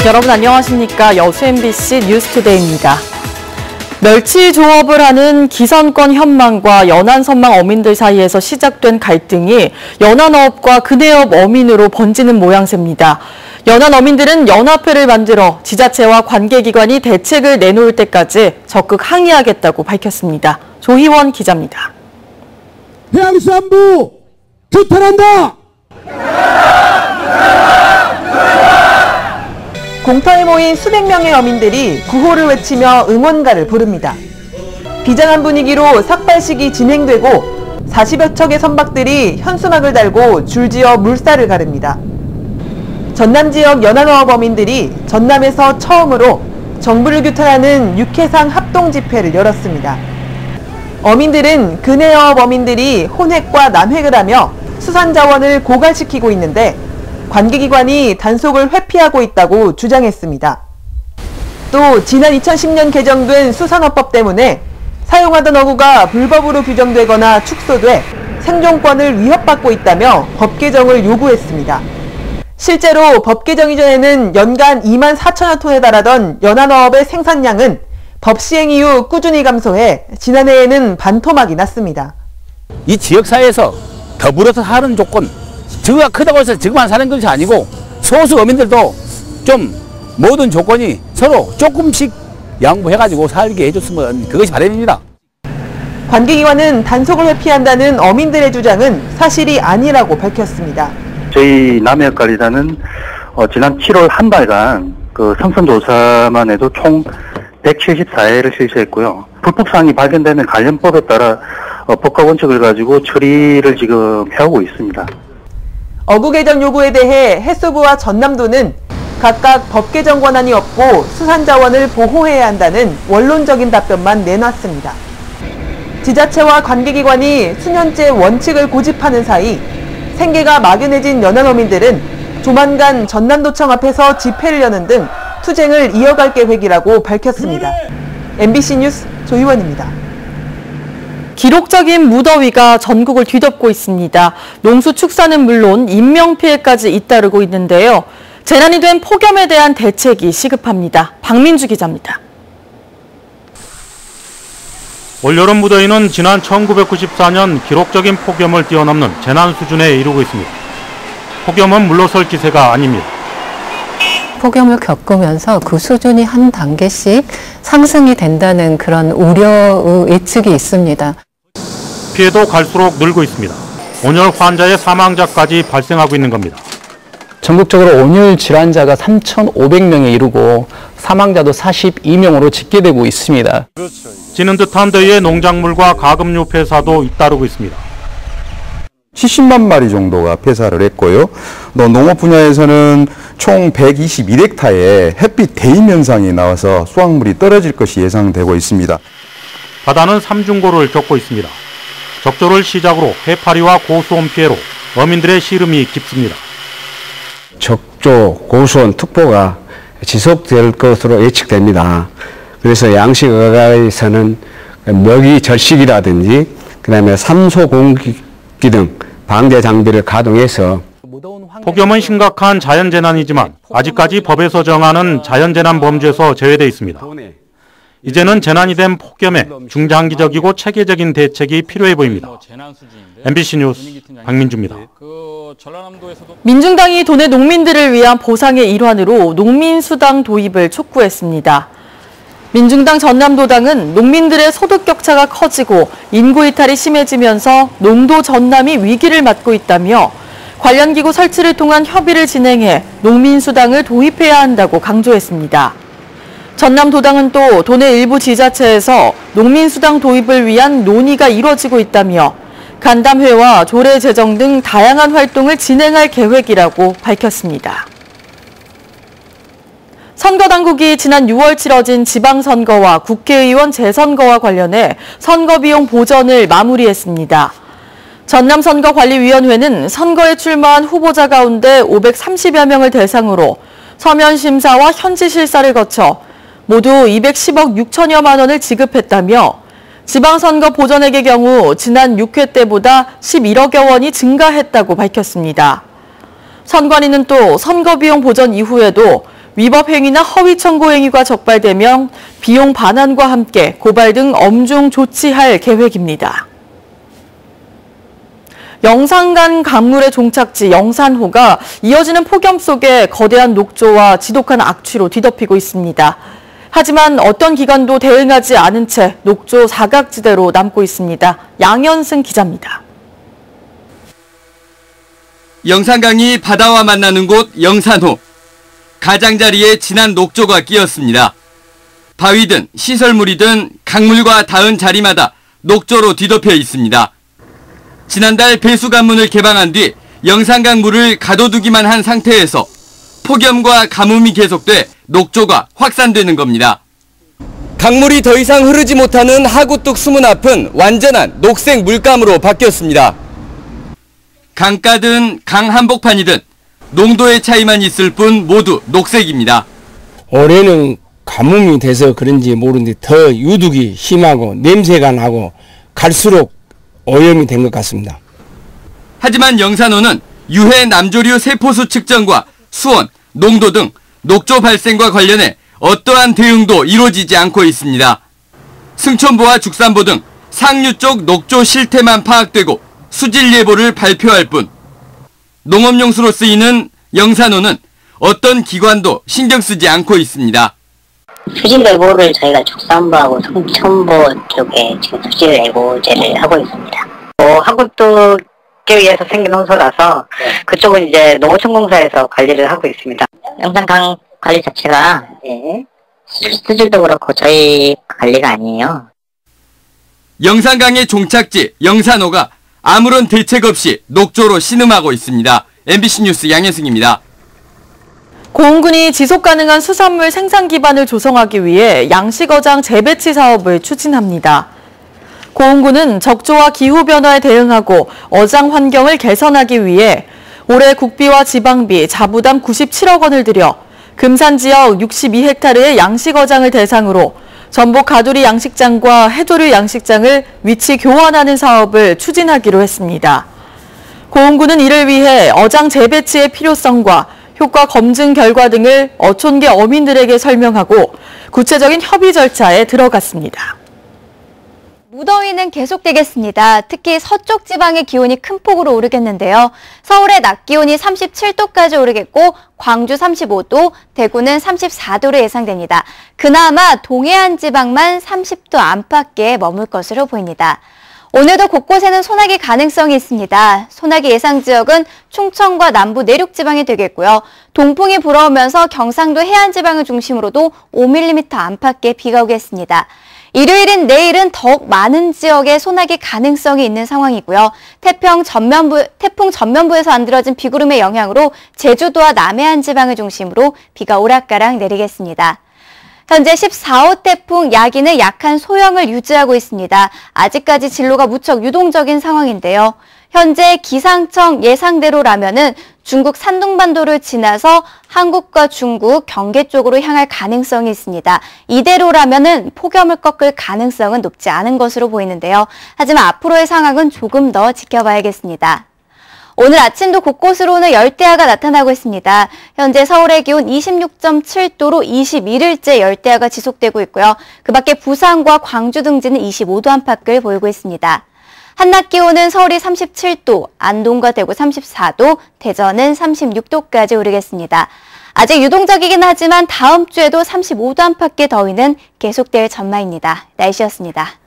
여러분 안녕하십니까. 여수 MBC 뉴스투데이입니다. 멸치 조업을 하는 기선권 현망과 연안선망 어민들 사이에서 시작된 갈등이 연안어업과 근해업 어민으로 번지는 모양새입니다. 연안 어민들은 연합회를 만들어 지자체와 관계기관이 대책을 내놓을 때까지 적극 항의하겠다고 밝혔습니다. 조희원 기자입니다. 해양수산부 규탄한다! 공터에 모인 수백 명의 어민들이 구호를 외치며 응원가를 부릅니다. 비장한 분위기로 삭발식이 진행되고 40여 척의 선박들이 현수막을 달고 줄지어 물살을 가릅니다. 전남 지역 연안어업 어민들이 전남에서 처음으로 정부를 규탄하는 육해상 합동 집회를 열었습니다. 어민들은 근해어업 어민들이 혼획과 남획을 하며 수산자원을 고갈시키고 있는데 관계기관이 단속을 회피하고 있다고 주장했습니다. 또 지난 2010년 개정된 수산업법 때문에 사용하던 어구가 불법으로 규정되거나 축소돼 생존권을 위협받고 있다며 법 개정을 요구했습니다. 실제로 법 개정 이전에는 연간 2만 4천여 톤에 달하던 연안어업의 생산량은 법 시행 이후 꾸준히 감소해 지난해에는 반토막이 났습니다. 이 지역사회에서 더불어서 사는 조건, 저가 크다고 해서 저것만 사는 것이 아니고 소수 어민들도 좀 모든 조건이 서로 조금씩 양보해가지고 살게 해줬으면 그것이 바람입니다. 관계기관은 단속을 회피한다는 어민들의 주장은 사실이 아니라고 밝혔습니다. 저희 남해역관리단은 지난 7월 한 달간 그 성선조사만 해도 총 174회를 실시했고요. 불법사항이 발견되면 관련법에 따라 법과 원칙을 가지고 처리를 지금 해오고 있습니다. 어구 개정 요구에 대해 해수부와 전남도는 각각 법 개정 권한이 없고 수산자원을 보호해야 한다는 원론적인 답변만 내놨습니다. 지자체와 관계기관이 수년째 원칙을 고집하는 사이 생계가 막연해진 연안어민들은 조만간 전남도청 앞에서 집회를 여는 등 투쟁을 이어갈 계획이라고 밝혔습니다. MBC 뉴스 조희원입니다. 기록적인 무더위가 전국을 뒤덮고 있습니다. 농수축산은 물론 인명피해까지 잇따르고 있는데요. 재난이 된 폭염에 대한 대책이 시급합니다. 박민주 기자입니다. 올여름 무더위는 지난 1994년 기록적인 폭염을 뛰어넘는 재난 수준에 이르고 있습니다. 폭염은 물러설 기세가 아닙니다. 폭염을 겪으면서 그 수준이 한 단계씩 상승이 된다는 그런 우려의 예측이 있습니다. 피해도 갈수록 늘고 있습니다. 온열 환자의 사망자까지 발생하고 있는 겁니다. 전국적으로 온열 질환자가 3,500명에 이르고 사망자도 42명으로 집계되고 있습니다. 지는 듯한 더위에 농작물과 가금류 폐사도 잇따르고 있습니다. 70만 마리 정도가 폐사를 했고요. 또 농업 분야에서는 총 121헥타에 햇빛 대임 현상이 나와서 수확물이 떨어질 것이 예상되고 있습니다. 바다는 삼중고를 겪고 있습니다. 적조를 시작으로 해파리와 고수온 피해로 어민들의 시름이 깊습니다. 적조, 고수온 특보가 지속될 것으로 예측됩니다. 그래서 양식어가에서는 먹이 절식이라든지 그다음에 산소 공기 등 방제 장비를 가동해서 폭염은 심각한 자연재난이지만 아직까지 법에서 정하는 자연재난 범주에서 제외되어 있습니다. 이제는 재난이 된 폭염에 중장기적이고 체계적인 대책이 필요해 보입니다. MBC 뉴스 박민주입니다. 민중당이 도내 농민들을 위한 보상의 일환으로 농민수당 도입을 촉구했습니다. 민중당 전남도당은 농민들의 소득 격차가 커지고 인구 이탈이 심해지면서 농도 전남이 위기를 맞고 있다며 관련 기구 설치를 통한 협의를 진행해 농민수당을 도입해야 한다고 강조했습니다. 전남도당은 또 도내 일부 지자체에서 농민수당 도입을 위한 논의가 이뤄지고 있다며 간담회와 조례 제정 등 다양한 활동을 진행할 계획이라고 밝혔습니다. 선거당국이 지난 6월 치러진 지방선거와 국회의원 재선거와 관련해 선거비용 보전을 마무리했습니다. 전남선거관리위원회는 선거에 출마한 후보자 가운데 530여 명을 대상으로 서면 심사와 현지 실사를 거쳐 모두 210억 6천여만 원을 지급했다며 지방선거 보전액의 경우 지난 6회 때보다 11억여 원이 증가했다고 밝혔습니다. 선관위는 또 선거비용 보전 이후에도 위법 행위나 허위 청구 행위가 적발되면 비용 반환과 함께 고발 등 엄중 조치할 계획입니다. 영산간 강물의 종착지 영산호가 이어지는 폭염 속에 거대한 녹조와 지독한 악취로 뒤덮이고 있습니다. 하지만 어떤 기관도 대응하지 않은 채 녹조 사각지대로 남고 있습니다. 양현승 기자입니다. 영산강이 바다와 만나는 곳 영산호. 가장자리에 진한 녹조가 끼었습니다. 바위든 시설물이든 강물과 닿은 자리마다 녹조로 뒤덮여 있습니다. 지난달 배수관문을 개방한 뒤 영산강 물을 가둬두기만 한 상태에서 폭염과 가뭄이 계속돼 녹조가 확산되는 겁니다. 강물이 더 이상 흐르지 못하는 하구뚝 수문 앞은 완전한 녹색 물감으로 바뀌었습니다. 강가든 강 한복판이든 농도의 차이만 있을 뿐 모두 녹색입니다. 올해는 가뭄이 돼서 그런지 모르는데 더 유독이 심하고 냄새가 나고 갈수록 오염이 된 것 같습니다. 하지만 영산호는 유해 남조류 세포수 측정과 수온, 농도 등 녹조 발생과 관련해 어떠한 대응도 이루어지지 않고 있습니다. 승천보와 죽산보 등 상류 쪽 녹조 실태만 파악되고 수질 예보를 발표할 뿐 농업용수로 쓰이는 영산호는 어떤 기관도 신경 쓰지 않고 있습니다. 수질 예보를 저희가 죽산보하고 승천보 쪽에 지금 수질 예보제를 하고 있습니다. 하구뚝 지역에서 생긴 홍수라서 그쪽은 이제 농어촌공사에서 관리를 하고 있습니다. 영산강 관리 자체가 수질도 그렇고 저희 관리가 아니에요. 영산강의 종착지 영산호가 아무런 대책 없이 녹조로 신음하고 있습니다. MBC 뉴스 양혜승입니다. 고흥군이 지속가능한 수산물 생산 기반을 조성하기 위해 양식어장 재배치 사업을 추진합니다. 고흥군은 적조와 기후변화에 대응하고 어장 환경을 개선하기 위해 올해 국비와 지방비 자부담 97억 원을 들여 금산 지역 62헥타르의 양식어장을 대상으로 전북 가두리 양식장과 해조류 양식장을 위치 교환하는 사업을 추진하기로 했습니다. 고흥군은 이를 위해 어장 재배치의 필요성과 효과 검증 결과 등을 어촌계 어민들에게 설명하고 구체적인 협의 절차에 들어갔습니다. 무더위는 계속되겠습니다. 특히 서쪽 지방의 기온이 큰 폭으로 오르겠는데요. 서울의 낮 기온이 37도까지 오르겠고 광주 35도, 대구는 34도로 예상됩니다. 그나마 동해안 지방만 30도 안팎에 머물 것으로 보입니다. 오늘도 곳곳에는 소나기 가능성이 있습니다. 소나기 예상 지역은 충청과 남부 내륙 지방이 되겠고요. 동풍이 불어오면서 경상도 해안 지방을 중심으로도 5mm 안팎의 비가 오겠습니다. 일요일인 내일은 더욱 많은 지역에 소나기 가능성이 있는 상황이고요. 태풍 전면부에서 안들어진 비구름의 영향으로 제주도와 남해안 지방을 중심으로 비가 오락가락 내리겠습니다. 현재 14호 태풍 야기는 약한 소형을 유지하고 있습니다. 아직까지 진로가 무척 유동적인 상황인데요. 현재 기상청 예상대로라면은 중국 산둥반도를 지나서 한국과 중국, 경계 쪽으로 향할 가능성이 있습니다. 이대로라면은 폭염을 꺾을 가능성은 높지 않은 것으로 보이는데요. 하지만 앞으로의 상황은 조금 더 지켜봐야겠습니다. 오늘 아침도 곳곳으로는 열대야가 나타나고 있습니다. 현재 서울의 기온 26.7도로 21일째 열대야가 지속되고 있고요. 그 밖에 부산과 광주 등지는 25도 안팎을 보이고 있습니다. 한낮 기온은 서울이 37도, 안동과 대구 34도, 대전은 36도까지 오르겠습니다. 아직 유동적이긴 하지만 다음 주에도 35도 안팎의 더위는 계속될 전망입니다. 날씨였습니다.